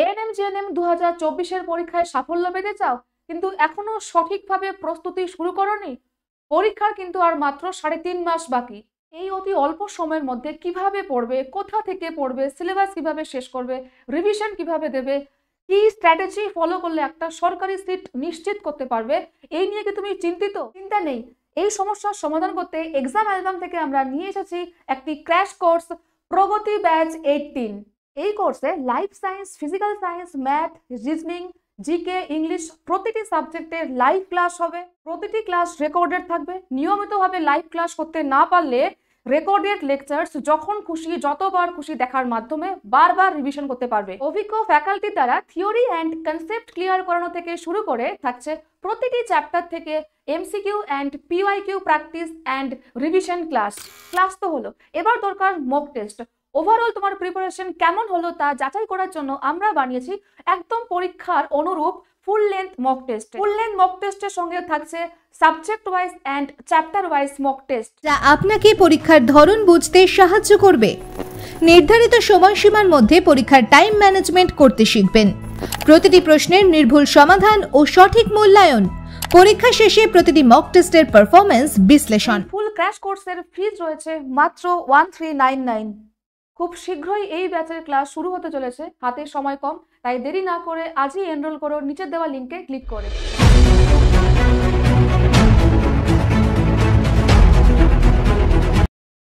ANM GNM 2024-এর পরীক্ষায় সাফল্য পেতে চাও কিন্তু এখনো সঠিকভাবে প্রস্তুতি শুরু করোনি? পরীক্ষার কিন্তু আর মাত্র 3.5 মাস বাকি। এই অতি অল্প সময়ের মধ্যে কিভাবে পড়বে, কোথা থেকে পড়বে, সিলেবাস কিভাবে শেষ করবে, রিভিশন কিভাবে দেবে, কি স্ট্র্যাটেজি ফলো করলে একটা সরকারি সিট নিশ্চিত করতে পারবে, এই নিয়ে কি তুমি চিন্তিত? চিন্তা নেই, এই সমস্যার সমাধান করতে এক্সাম অ্যালবাম থেকে আমরা নিয়ে এসেছি একটি ক্র্যাশ কোর্স, প্রগতি ব্যাচ 18। এই কোর্সে life science, physical science, math, reasoning, GK, English প্রতিটি সাবজেক্টের লাইভ ক্লাস হবে। প্রতিটি ক্লাস রেকর্ডেড থাকবে। নিয়মিতভাবে লাইভ ক্লাস করতে না পারলে রেকর্ডেড লেকচার্স যখন খুশি যতবার খুশি দেখার মাধ্যমে বারবার রিভিশন করতে পারবে। অভিজ্ঞ ফ্যাকাল্টি দ্বারা থিওরি অ্যান্ড কনসেপ্ট ক্লিয়ার করানো থেকে শুরু করে থাকছে প্রতিটি চ্যাপ্টার থেকে MCQ and PYQ practice and revision class. Class তো হলো, এবার দরকার মক টেস্ট। ওভারঅল তোমার প্রিপারেশন কেমন হলো তা যাচাই করার জন্য আমরা বানিয়েছি একদম পরীক্ষার অনুরূপ full length mock test. Full length mock টেস্টের সঙ্গে থাকছে subject wise and chapter wise mock test, যা আপনাকে পরীক্ষার ধরন বুঝতে সাহায্য করবে। নির্ধারিত সময়সীমার মধ্যে পরীক্ষার টাইম ম্যানেজমেন্ট করতে শিখবেন। প্রতিটি প্রশ্নের নির্ভুল সমাধান ও সঠিক মূল্যায়ন। পরীক্ষা শেষে প্রতিটি মক টেস্টের পারফরম্যান্স বিশ্লেষণ। ফুল ক্র্যাশ কোর্সের ফিজ রয়েছে মাত্র 1399। খুব শীঘ্রই এই ব্যাচের ক্লাস শুরু হতে চলেছে, হাতে সময় কম, তাই দেরি না করে আজই এনরোল করো নিচের দেওয়া লিঙ্কে ক্লিক করে।